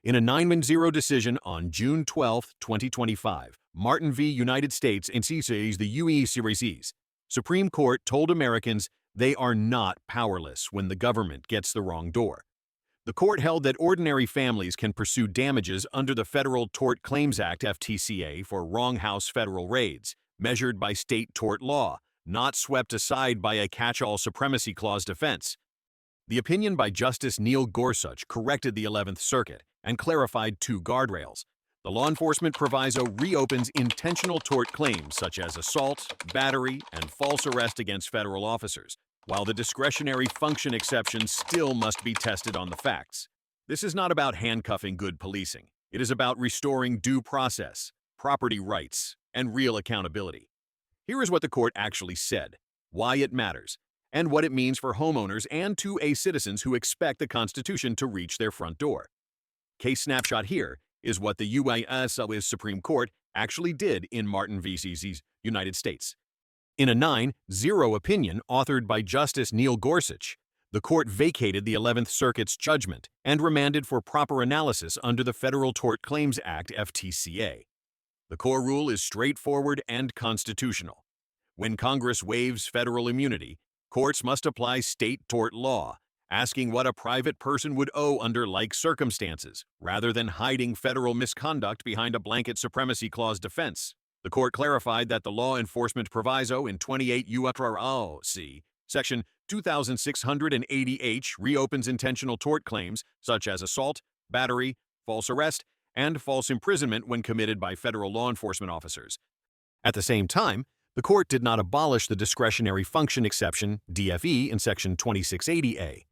In a 9-0 decision on June 12, 2025, Martin v. United States in CCA's the UE series, Supreme Court told Americans they are not powerless when the government gets the wrong door. The court held that ordinary families can pursue damages under the Federal Tort Claims Act (FTCA) for wrong-house federal raids, measured by state tort law, not swept aside by a catch-all supremacy clause defense. The opinion by Justice Neil Gorsuch corrected the 11th Circuit and clarified two guardrails. The law enforcement proviso reopens intentional tort claims such as assault, battery, and false arrest against federal officers, while the discretionary function exception still must be tested on the facts. This is not about handcuffing good policing. It is about restoring due process, property rights, and real accountability. Here is what the court actually said, why it matters, and what it means for homeowners and 2A citizens who expect the Constitution to reach their front door. Case snapshot here is what the U.S. Supreme Court actually did in Martin v. United States. In a 9-0 opinion authored by Justice Neil Gorsuch, the court vacated the 11th Circuit's judgment and remanded for proper analysis under the Federal Tort Claims Act (FTCA). The core rule is straightforward and constitutional. When Congress waives federal immunity, courts must apply state tort law, asking what a private person would owe under like circumstances, rather than hiding federal misconduct behind a blanket supremacy clause defense. The court clarified that the law enforcement proviso in 28 U.S.C. Section 2680H reopens intentional tort claims such as assault, battery, false arrest, and false imprisonment when committed by federal law enforcement officers. At the same time, the court did not abolish the discretionary function exception, DFE, in Section 2680A.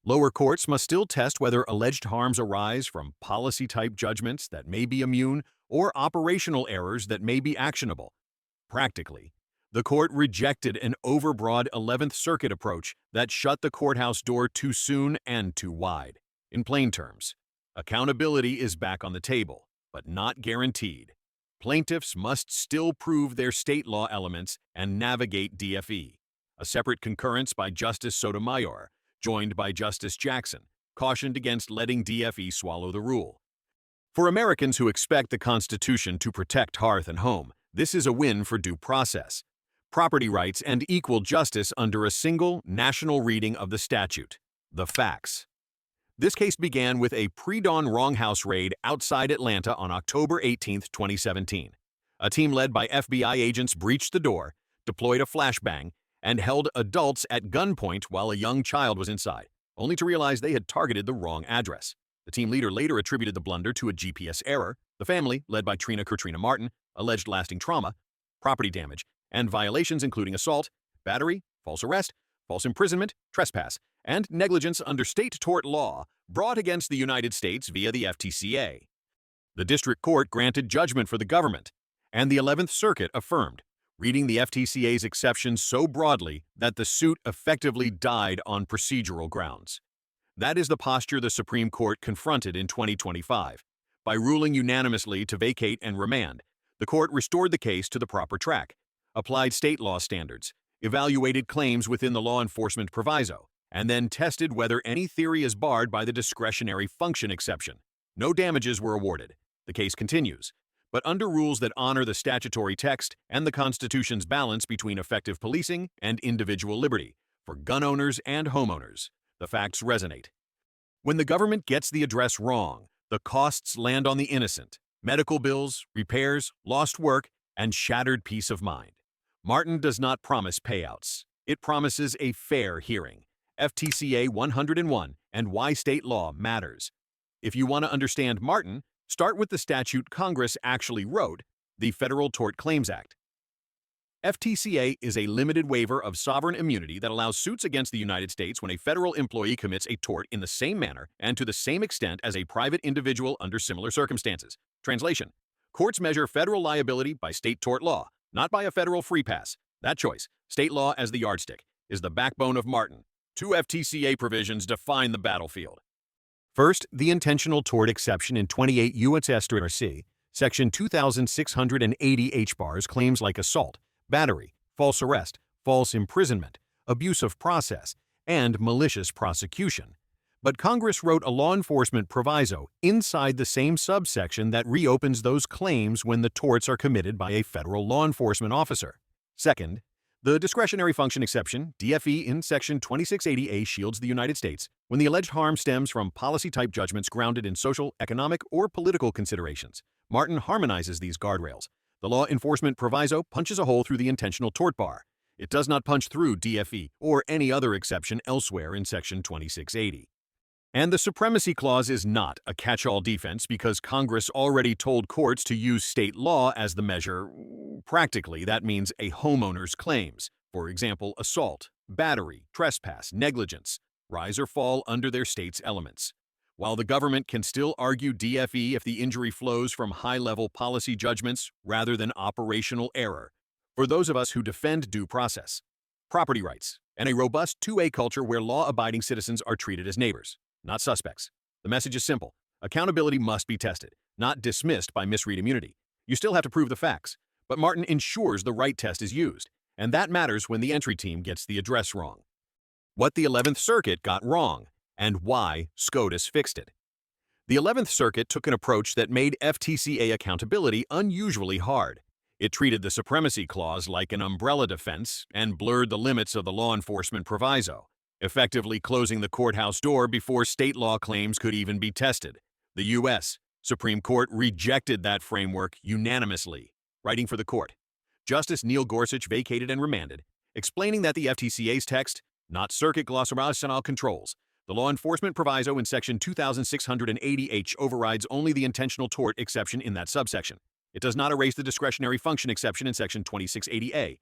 Lower courts must still test whether alleged harms arise from policy-type judgments that may be immune or operational errors that may be actionable. Practically, the court rejected an overbroad 11th Circuit approach that shut the courthouse door too soon and too wide. In plain terms, accountability is back on the table, but not guaranteed. Plaintiffs must still prove their state law elements and navigate DFE. A separate concurrence by Justice Sotomayor, joined by Justice Jackson, cautioned against letting DFE swallow the rule. For Americans who expect the Constitution to protect hearth and home, this is a win for due process, property rights, and equal justice under a single national reading of the statute. The facts. This case began with a pre-dawn wrong-house raid outside Atlanta on October 18, 2017. A team led by FBI agents breached the door, deployed a flashbang, and held adults at gunpoint while a young child was inside, only to realize they had targeted the wrong address. The team leader later attributed the blunder to a GPS error. The family, led by Katrina Martin, alleged lasting trauma, property damage, and violations including assault, battery, false arrest, false imprisonment, trespass, and negligence under state tort law brought against the United States via the FTCA. The district court granted judgment for the government, and the 11th Circuit affirmed, reading the FTCA's exceptions so broadly that the suit effectively died on procedural grounds. That is the posture the Supreme Court confronted in 2025. By ruling unanimously to vacate and remand, the court restored the case to the proper track, applied state law standards, evaluated claims within the law enforcement proviso, and then tested whether any theory is barred by the discretionary function exception. No damages were awarded. The case continues, but under rules that honor the statutory text and the Constitution's balance between effective policing and individual liberty for gun owners and homeowners. The facts resonate. When the government gets the address wrong, the costs land on the innocent: medical bills, repairs, lost work, and shattered peace of mind. Martin does not promise payouts. It promises a fair hearing. FTCA 101 and why state law matters. If you want to understand Martin, start with the statute Congress actually wrote, the Federal Tort Claims Act. FTCA is a limited waiver of sovereign immunity that allows suits against the United States when a federal employee commits a tort in the same manner and to the same extent as a private individual under similar circumstances. Translation: courts measure federal liability by state tort law, not by a federal free pass. That choice, state law as the yardstick, is the backbone of Martin. Two FTCA provisions define the battlefield. First, the intentional tort exception in 28 U.S.C. Section 2680H bars claims like assault, battery, false arrest, false imprisonment, abuse of process, and malicious prosecution. But Congress wrote a law enforcement proviso inside the same subsection that reopens those claims when the torts are committed by a federal law enforcement officer. Second, the discretionary function exception, DFE, in Section 2680A shields the United States when the alleged harm stems from policy-type judgments grounded in social, economic, or political considerations. Martin harmonizes these guardrails. The law enforcement proviso punches a hole through the intentional tort bar. It does not punch through DFE or any other exception elsewhere in Section 2680. And the Supremacy Clause is not a catch-all defense because Congress already told courts to use state law as the measure. Practically, that means a homeowner's claims, for example, assault, battery, trespass, negligence, rise or fall under their state's elements. While the government can still argue DFE if the injury flows from high-level policy judgments rather than operational error, for those of us who defend due process, property rights, and a robust 2A culture where law-abiding citizens are treated as neighbors, not suspects. The message is simple. Accountability must be tested, not dismissed by misread immunity. You still have to prove the facts, but Martin ensures the right test is used, and that matters when the entry team gets the address wrong. What the 11th Circuit got wrong, and why SCOTUS fixed it. The 11th Circuit took an approach that made FTCA accountability unusually hard. It treated the Supremacy Clause like an umbrella defense and blurred the limits of the law enforcement proviso, effectively closing the courthouse door before state law claims could even be tested. The U.S. Supreme Court rejected that framework unanimously, writing for the court. Justice Neil Gorsuch vacated and remanded, explaining that the FTCA's text, not circuit glossaral controls. The law enforcement proviso in Section 2680H overrides only the intentional tort exception in that subsection. It does not erase the discretionary function exception in Section 2680A.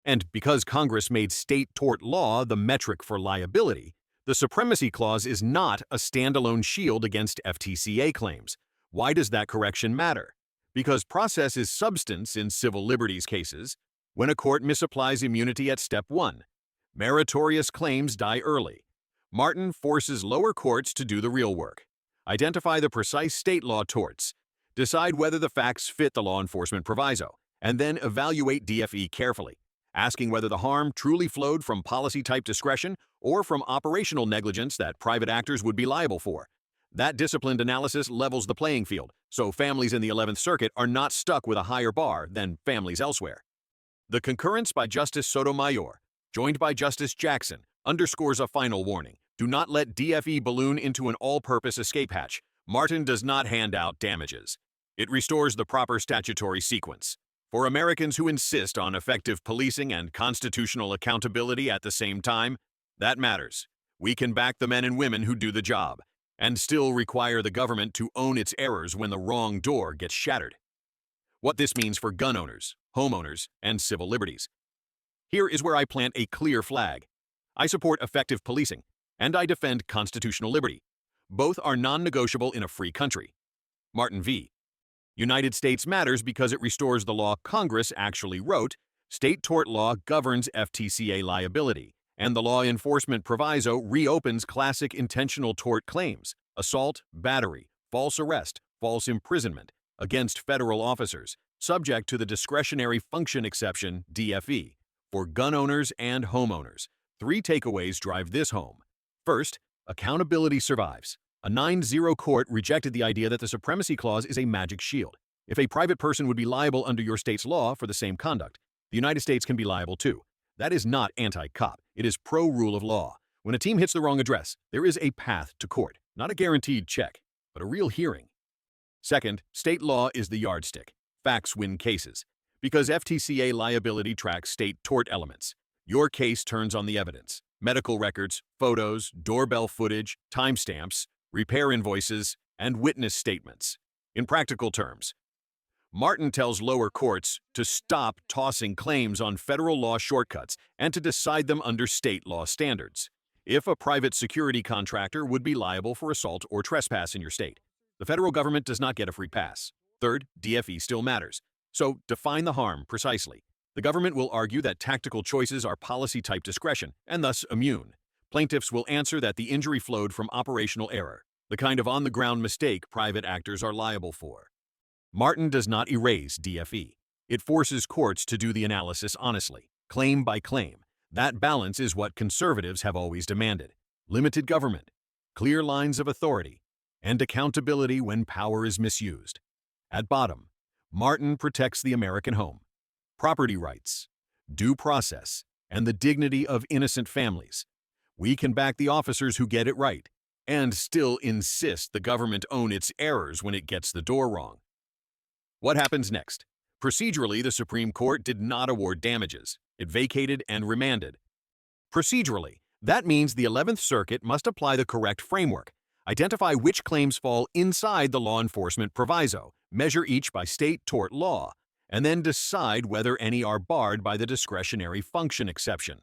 And because Congress made state tort law the metric for liability, the Supremacy Clause is not a standalone shield against FTCA claims. Why does that correction matter? Because process is substance in civil liberties cases. When a court misapplies immunity at Step 1, meritorious claims die early. Martin forces lower courts to do the real work. Identify the precise state law torts, decide whether the facts fit the law enforcement proviso, and then evaluate DFE carefully, asking whether the harm truly flowed from policy-type discretion or from operational negligence that private actors would be liable for. That disciplined analysis levels the playing field, so families in the 11th Circuit are not stuck with a higher bar than families elsewhere. The concurrence by Justice Sotomayor, joined by Justice Jackson, underscores a final warning. Do not let DFE balloon into an all-purpose escape hatch. Martin does not hand out damages. It restores the proper statutory sequence. For Americans who insist on effective policing and constitutional accountability at the same time, that matters. We can back the men and women who do the job, and still require the government to own its errors when the wrong door gets shattered. What this means for gun owners, homeowners, and civil liberties. Here is where I plant a clear flag. I support effective policing, and I defend constitutional liberty. Both are non-negotiable in a free country. Martin v. United States matters because it restores the law Congress actually wrote. State tort law governs FTCA liability, and the law enforcement proviso reopens classic intentional tort claims, assault, battery, false arrest, false imprisonment, against federal officers, subject to the discretionary function exception, DFE, for gun owners and homeowners. 3 takeaways drive this home. First, accountability survives. A 9-0 court rejected the idea that the Supremacy Clause is a magic shield. If a private person would be liable under your state's law for the same conduct, the United States can be liable too. That is not anti-cop. It is pro-rule of law. When a team hits the wrong address, there is a path to court. Not a guaranteed check, but a real hearing. Second, state law is the yardstick. Facts win cases. Because FTCA liability tracks state tort elements, your case turns on the evidence. Medical records, photos, doorbell footage, timestamps, repair invoices, and witness statements. In practical terms, Martin tells lower courts to stop tossing claims on federal law shortcuts and to decide them under state law standards. If a private security contractor would be liable for assault or trespass in your state, the federal government does not get a free pass. Third, DFE still matters. So define the harm precisely. The government will argue that tactical choices are policy-type discretion and thus immune. Plaintiffs will answer that the injury flowed from operational error, the kind of on-the-ground mistake private actors are liable for. Martin does not erase DFE. It forces courts to do the analysis honestly, claim by claim. That balance is what conservatives have always demanded. Limited government, clear lines of authority, and accountability when power is misused. At bottom, Martin protects the American home, property rights, due process, and the dignity of innocent families. We can back the officers who get it right and still insist the government own its errors when it gets the door wrong. What happens next? Procedurally, the Supreme Court did not award damages. It vacated and remanded. Procedurally, that means the 11th Circuit must apply the correct framework, identify which claims fall inside the law enforcement proviso, measure each by state tort law, and then decide whether any are barred by the discretionary function exception.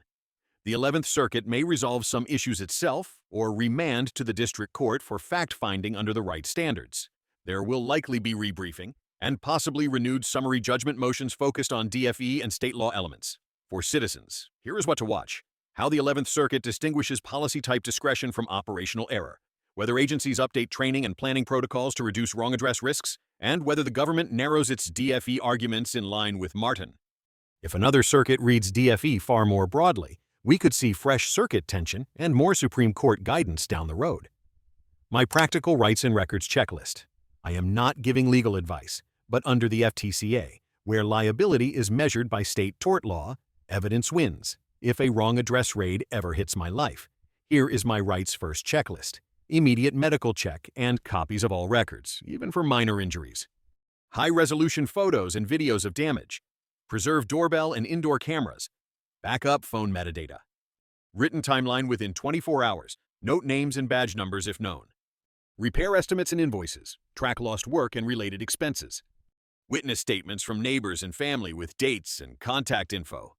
The 11th Circuit may resolve some issues itself or remand to the district court for fact-finding under the right standards. There will likely be rebriefing and possibly renewed summary judgment motions focused on DFE and state law elements. For citizens, here is what to watch: how the 11th Circuit distinguishes policy-type discretion from operational error, whether agencies update training and planning protocols to reduce wrong address risks, and whether the government narrows its DFE arguments in line with Martin. If another circuit reads DFE far more broadly, we could see fresh circuit tension and more Supreme Court guidance down the road. My practical rights and records checklist. I am not giving legal advice, but under the FTCA, where liability is measured by state tort law, evidence wins. If a wrong address raid ever hits my life, here is my rights first checklist: immediate medical check and copies of all records, even for minor injuries. High-resolution photos and videos of damage. Preserve doorbell and indoor cameras. Backup phone metadata. Written timeline within 24 hours. Note names and badge numbers if known. Repair estimates and invoices. Track lost work and related expenses. Witness statements from neighbors and family with dates and contact info.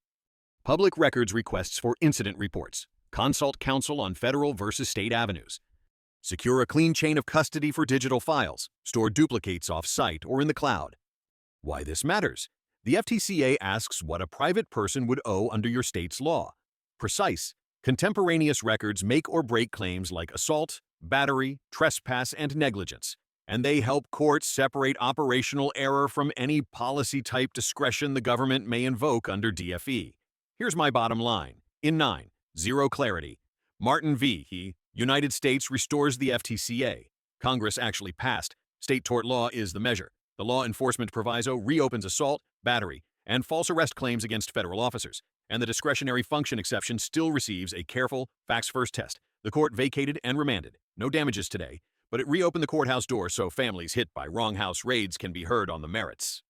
Public records requests for incident reports. Consult counsel on federal versus state avenues. Secure a clean chain of custody for digital files. Store duplicates off-site or in the cloud. Why this matters? The FTCA asks what a private person would owe under your state's law. Precise, contemporaneous records make or break claims like assault, battery, trespass, and negligence, and they help courts separate operational error from any policy-type discretion the government may invoke under DFE. Here's my bottom line. In 9, zero clarity. Martin v. United States restores the FTCA. Congress actually passed. State tort law is the measure. The law enforcement proviso reopens assault, battery, and false arrest claims against federal officers, and the discretionary function exception still receives a careful, facts-first test. The court vacated and remanded. No damages today, but it reopened the courthouse door so families hit by wrong house raids can be heard on the merits.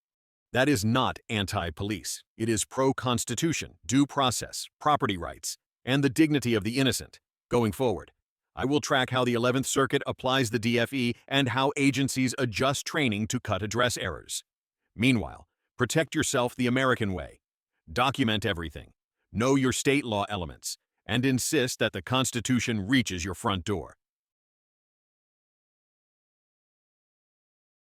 That is not anti-police. It is pro-constitution, due process, property rights, and the dignity of the innocent. Going forward, I will track how the 11th Circuit applies the DFE and how agencies adjust training to cut address errors. Meanwhile, protect yourself the American way. Document everything. Know your state law elements, and insist that the Constitution reaches your front door.